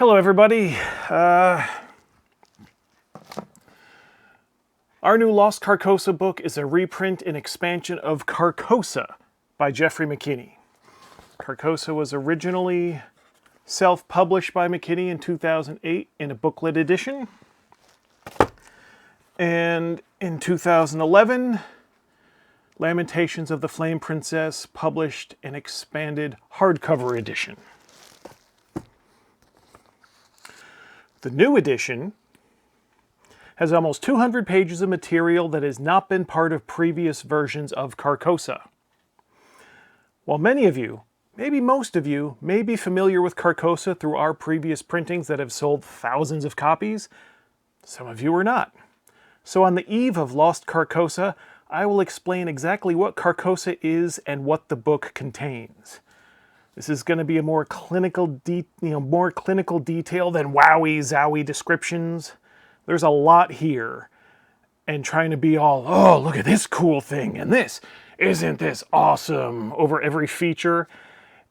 Hello everybody. Our new Lost Carcosa book is a reprint and expansion of Carcosa by Geoffrey McKinney. Carcosa was originally self-published by McKinney in 2008 in a booklet edition. And in 2011, Lamentations of the Flame Princess published an expanded hardcover edition. The new edition has almost 200 pages of material that has not been part of previous versions of Carcosa. While many of you, maybe most of you, may be familiar with Carcosa through our previous printings that have sold thousands of copies, some of you are not. So on the eve of Lost Carcosa, I will explain exactly what Carcosa is and what the book contains. This is going to be a more clinical detail than wowie-zowie descriptions. There's a lot here, and trying to be all, oh, look at this cool thing, and this, isn't this awesome, over every feature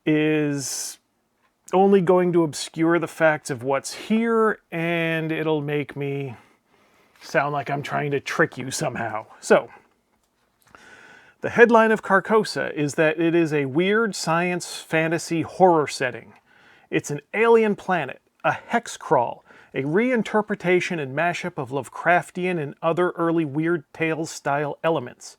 is only going to obscure the facts of what's here, and it'll make me sound like I'm trying to trick you somehow. So, the headline of Carcosa is that it is a weird science fantasy horror setting. It's an alien planet, a hex crawl, a reinterpretation and mashup of Lovecraftian and other early Weird Tales style elements.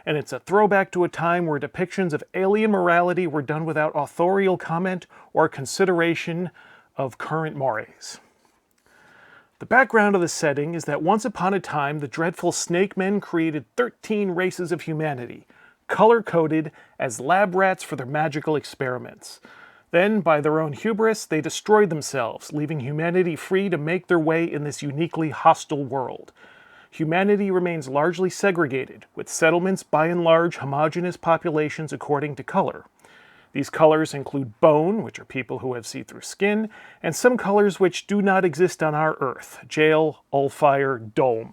And it's a throwback to a time where depictions of alien morality were done without authorial comment or consideration of current mores. The background of the setting is that once upon a time, the dreadful Snake Men created 13 races of humanity, color-coded as lab rats for their magical experiments. Then, by their own hubris, they destroyed themselves, leaving humanity free to make their way in this uniquely hostile world. Humanity remains largely segregated, with settlements by and large homogeneous populations according to color. These colors include bone, which are people who have see-through skin, and some colors which do not exist on our Earth: jail, allfire, dome.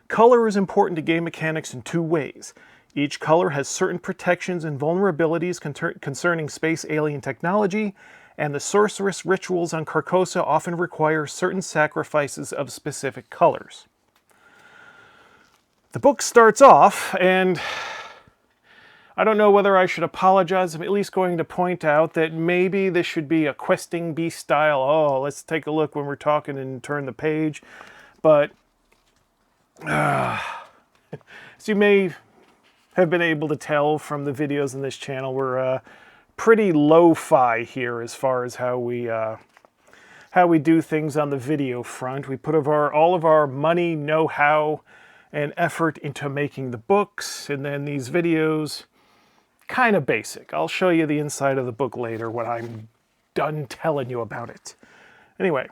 Color is important to game mechanics in two ways. Each color has certain protections and vulnerabilities concerning space alien technology, and the Sorcerous rituals on Carcosa often require certain sacrifices of specific colors. The book starts off, and I don't know whether I should apologize. I'm at least going to point out that maybe this should be a questing bee style, oh, let's take a look when we're talking and turn the page. But as you may have been able to tell from the videos in this channel, we're pretty lo-fi here as far as how we do things on the video front. We put all of our money, know-how, and effort into making the books, and then these videos, kind of basic. I'll show you the inside of the book later when I'm done telling you about it. Anyway,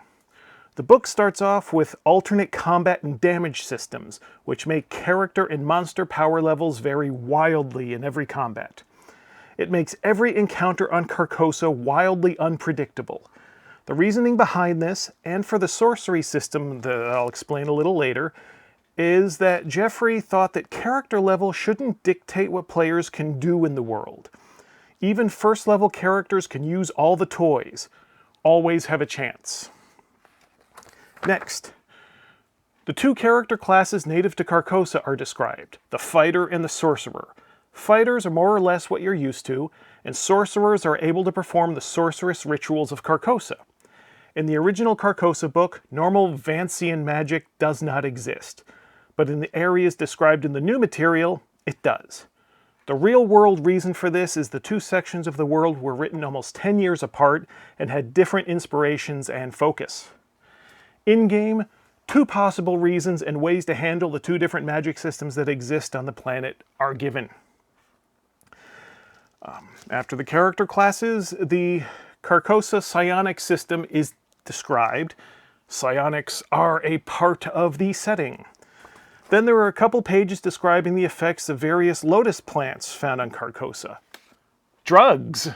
the book starts off with alternate combat and damage systems, which make character and monster power levels vary wildly in every combat. It makes every encounter on Carcosa wildly unpredictable. The reasoning behind this, and for the sorcery system that I'll explain a little later, is that Geoffrey thought that character level shouldn't dictate what players can do in the world. Even first-level characters can use all the toys. Always have a chance. Next, the two character classes native to Carcosa are described, the Fighter and the Sorcerer. Fighters are more or less what you're used to, and Sorcerers are able to perform the Sorcerous rituals of Carcosa. In the original Carcosa book, normal Vancian magic does not exist. But in the areas described in the new material, it does. The real-world reason for this is the two sections of the world were written almost 10 years apart and had different inspirations and focus. In-game, two possible reasons and ways to handle the two different magic systems that exist on the planet are given. After the character classes, the Carcosa psionic system is described. Psionics are a part of the setting. Then there are a couple pages describing the effects of various lotus plants found on Carcosa. Drugs!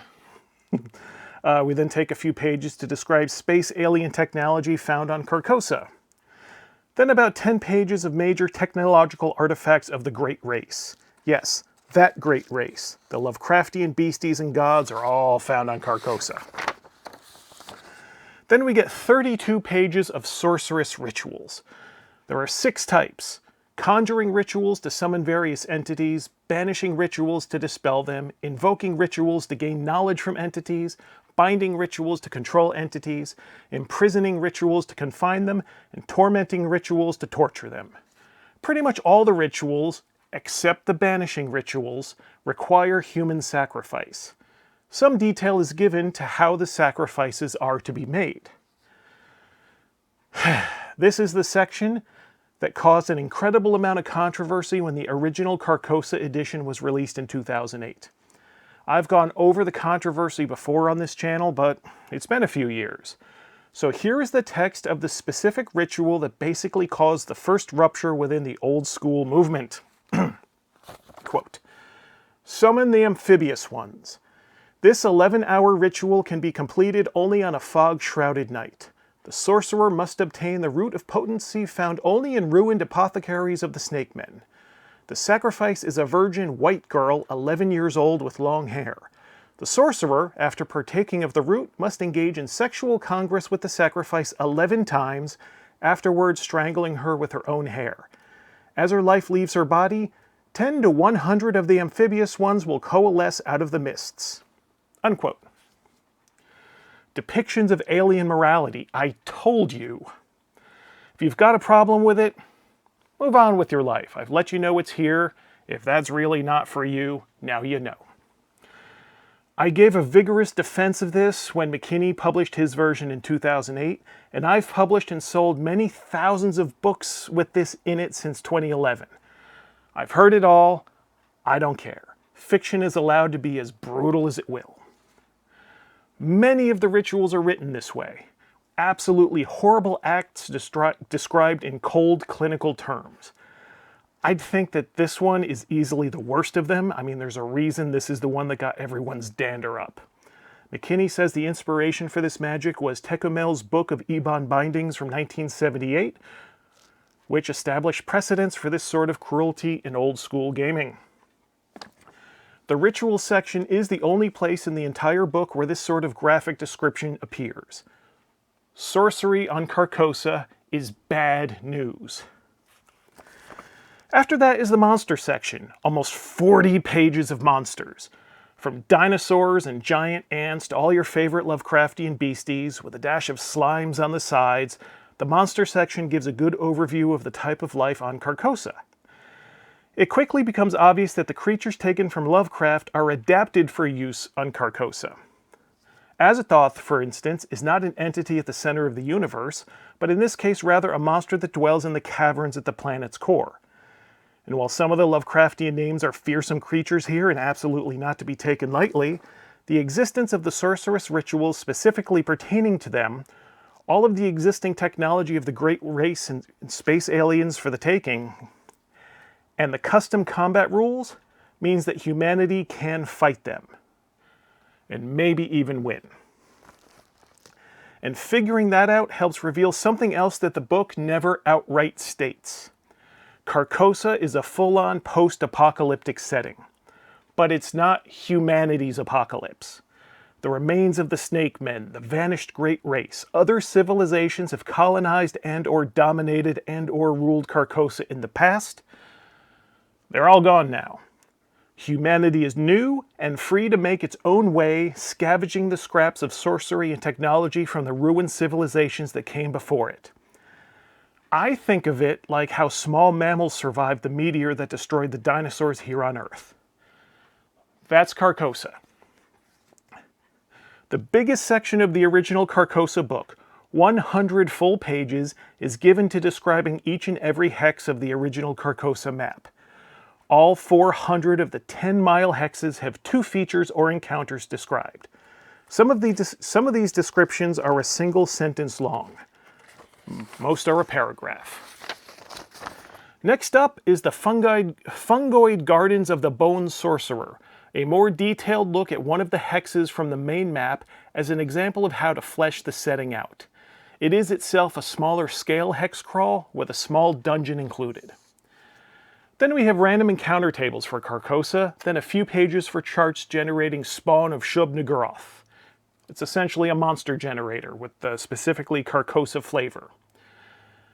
We then take a few pages to describe space alien technology found on Carcosa. Then about 10 pages of major technological artifacts of the Great Race. Yes, that Great Race. The Lovecraftian beasties and gods are all found on Carcosa. Then we get 32 pages of Sorcerous rituals. There are 6 types: conjuring rituals to summon various entities, banishing rituals to dispel them, invoking rituals to gain knowledge from entities, binding rituals to control entities, imprisoning rituals to confine them, and tormenting rituals to torture them. Pretty much all the rituals, except the banishing rituals, require human sacrifice. Some detail is given to how the sacrifices are to be made. This is the section that caused an incredible amount of controversy when the original Carcosa edition was released in 2008. I've gone over the controversy before on this channel, but it's been a few years. So here is the text of the specific ritual that basically caused the first rupture within the old school movement. Quote, "Summon the amphibious ones. This 11-hour ritual can be completed only on a fog-shrouded night. The sorcerer must obtain the root of potency found only in ruined apothecaries of the Snake Men. The sacrifice is a virgin white girl, 11 years old, with long hair. The sorcerer, after partaking of the root, must engage in sexual congress with the sacrifice 11 times, afterwards strangling her with her own hair. As her life leaves her body, 10 to 100 of the amphibious ones will coalesce out of the mists." Unquote. Depictions of alien morality. I told you. If you've got a problem with it, move on with your life. I've let you know it's here. If that's really not for you, now you know. I gave a vigorous defense of this when McKinney published his version in 2008, and I've published and sold many thousands of books with this in it since 2011. I've heard it all. I don't care. Fiction is allowed to be as brutal as it will. Many of the rituals are written this way. Absolutely horrible acts described in cold clinical terms. I'd think that this one is easily the worst of them. I mean, there's a reason this is the one that got everyone's dander up. McKinney says the inspiration for this magic was Tecumel's Book of Ebon Bindings from 1978, which established precedents for this sort of cruelty in old school gaming. The ritual section is the only place in the entire book where this sort of graphic description appears. Sorcery on Carcosa is bad news. After that is the monster section, almost 40 pages of monsters. From dinosaurs and giant ants to all your favorite Lovecraftian beasties, with a dash of slimes on the sides, the monster section gives a good overview of the type of life on Carcosa. It quickly becomes obvious that the creatures taken from Lovecraft are adapted for use on Carcosa. Azathoth, for instance, is not an entity at the center of the universe, but in this case rather a monster that dwells in the caverns at the planet's core. And while some of the Lovecraftian names are fearsome creatures here and absolutely not to be taken lightly, the existence of the Sorcerous rituals specifically pertaining to them, all of the existing technology of the Great Race and space aliens for the taking, and the custom combat rules means that humanity can fight them, and maybe even win. And figuring that out helps reveal something else that the book never outright states. Carcosa is a full-on post-apocalyptic setting, but it's not humanity's apocalypse. The remains of the Snake Men, the vanished Great Race, other civilizations have colonized and/or dominated and/or ruled Carcosa in the past. They're all gone now. Humanity is new and free to make its own way, scavenging the scraps of sorcery and technology from the ruined civilizations that came before it. I think of it like how small mammals survived the meteor that destroyed the dinosaurs here on Earth. That's Carcosa. The biggest section of the original Carcosa book, 100 full pages, is given to describing each and every hex of the original Carcosa map. All 400 of the 10-mile hexes have 2 features or encounters described. Some of these descriptions are a single sentence long. Most are a paragraph. Next up is the fungoid gardens of the Bone Sorcerer, a more detailed look at one of the hexes from the main map as an example of how to flesh the setting out. It is itself a smaller scale hex crawl with a small dungeon included. Then we have random encounter tables for Carcosa, then a few pages for charts generating spawn of Shub-Niggurath. It's essentially a monster generator with the specifically Carcosa flavor.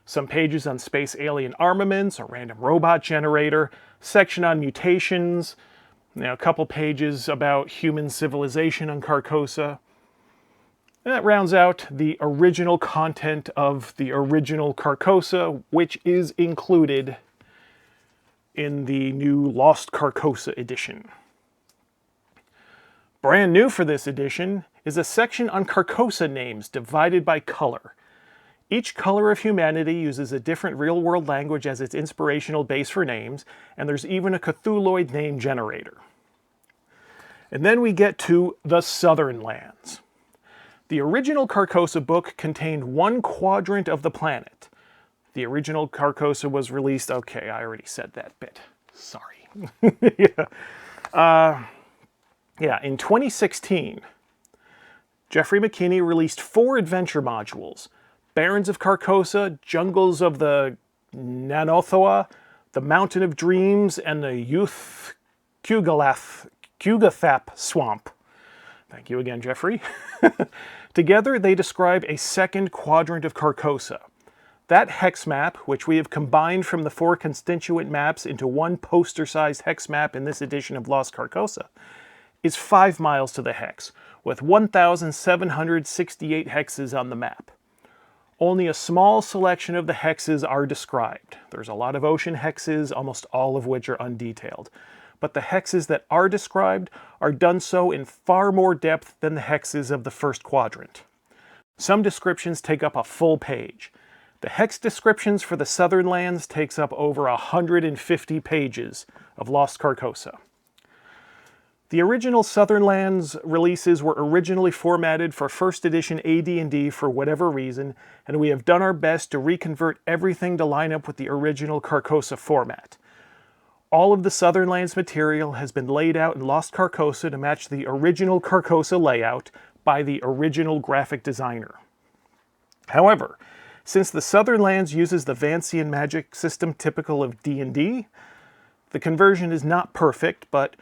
Some pages on space alien armaments, a random robot generator, section on mutations, a couple pages about human civilization on Carcosa. And that rounds out the original content of the original Carcosa, which is included in the new Lost Carcosa edition. Brand new for this edition is a section on Carcosa names divided by color. Each color of humanity uses a different real-world language as its inspirational base for names, and there's even a Cthulhuoid name generator. And then we get to the Southern Lands. The original Carcosa book contained one quadrant of the planet. The original Carcosa was released... Okay, I already said that bit. Sorry. Yeah, in 2016, Geoffrey McKinney released 4 adventure modules: Barrens of Carcosa, Jungles of the Nanothoa, The Mountain of Dreams, and the Youth Kugathap Swamp. Thank you again, Geoffrey. Together, they describe a second quadrant of Carcosa. That hex map, which we have combined from the 4 constituent maps into one poster-sized hex map in this edition of Lost Carcosa, is 5 miles to the hex, with 1,768 hexes on the map. Only a small selection of the hexes are described. There's a lot of ocean hexes, almost all of which are undetailed. But the hexes that are described are done so in far more depth than the hexes of the first quadrant. Some descriptions take up a full page. The hex descriptions for the Southern Lands takes up over 150 pages of Lost Carcosa. The original Southern Lands releases were originally formatted for first edition AD&D for whatever reason, and we have done our best to reconvert everything to line up with the original Carcosa format. All of the Southern Lands material has been laid out in Lost Carcosa to match the original Carcosa layout by the original graphic designer. However, since the Southern Lands uses the Vancian magic system typical of D&D, the conversion is not perfect, but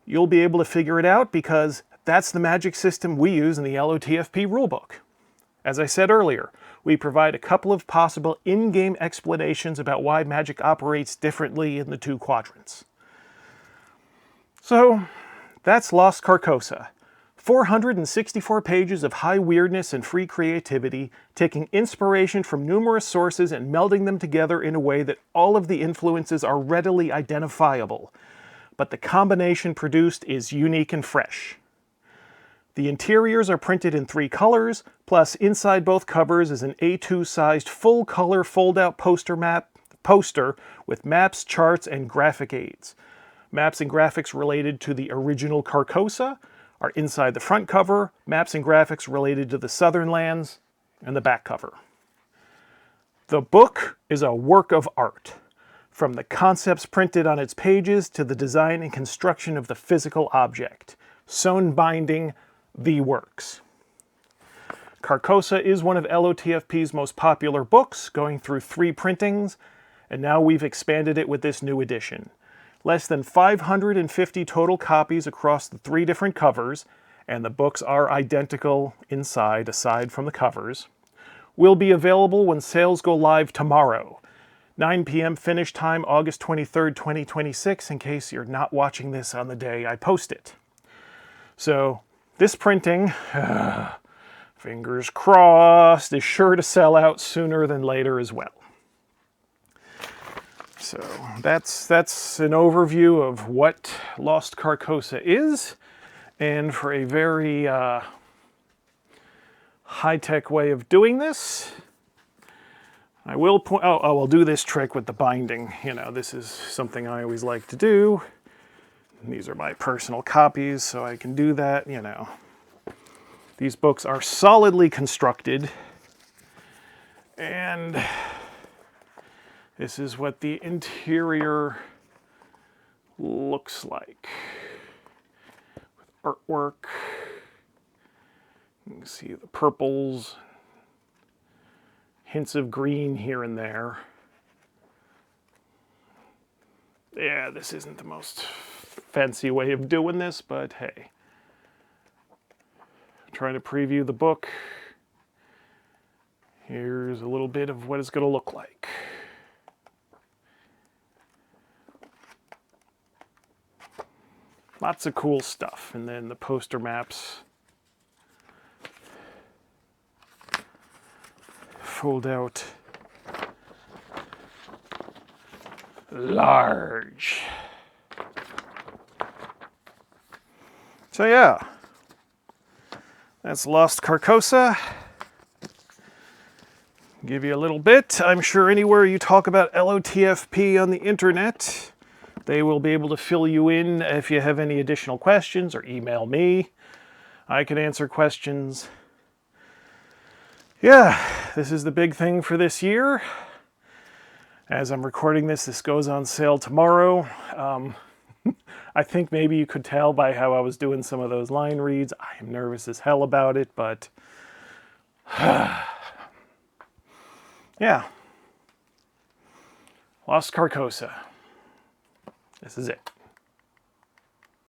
you'll be able to figure it out because that's the magic system we use in the LOTFP rulebook. As I said earlier, we provide a couple of possible in-game explanations about why magic operates differently in the 2 quadrants. So, that's Lost Carcosa. 464 pages of high weirdness and free creativity, taking inspiration from numerous sources and melding them together in a way that all of the influences are readily identifiable. But the combination produced is unique and fresh. The interiors are printed in 3 colors, plus inside both covers is an A2-sized full-color fold-out poster with maps, charts, and graphic aids. Maps and graphics related to the original Carcosa are inside the front cover, maps and graphics related to the Southern Lands, and the back cover. The book is a work of art, from the concepts printed on its pages to the design and construction of the physical object. Sewn binding, the works. Carcosa is one of LOTFP's most popular books, going through 3 printings, and now we've expanded it with this new edition. Less than 550 total copies across the 3 different covers, and the books are identical inside aside from the covers, will be available when sales go live tomorrow, 9 p.m. Finnish time, August 23rd, 2026, in case you're not watching this on the day I post it. So, this printing, fingers crossed, is sure to sell out sooner than later as well. So, that's an overview of what Lost Carcosa is, and for a very high-tech way of doing this, I will point... I'll do this trick with the binding. You know, this is something I always like to do. These are my personal copies, so I can do that, you know. These books are solidly constructed, and this is what the interior looks like. With artwork, you can see the purples, hints of green here and there. Yeah, this isn't the most fancy way of doing this, but hey. trying to preview the book. Here's a little bit of what it's going to look like. Lots of cool stuff. And then the poster maps fold out large. So yeah, that's Lost Carcosa. Give you a little bit. I'm sure anywhere you talk about LotFP on the internet, they will be able to fill you in if you have any additional questions, or email me. I can answer questions. Yeah, this is the big thing for this year. As I'm recording this, this goes on sale tomorrow. I think maybe you could tell by how I was doing some of those line reads. I am nervous as hell about it, but yeah. Lost Carcosa. This is it.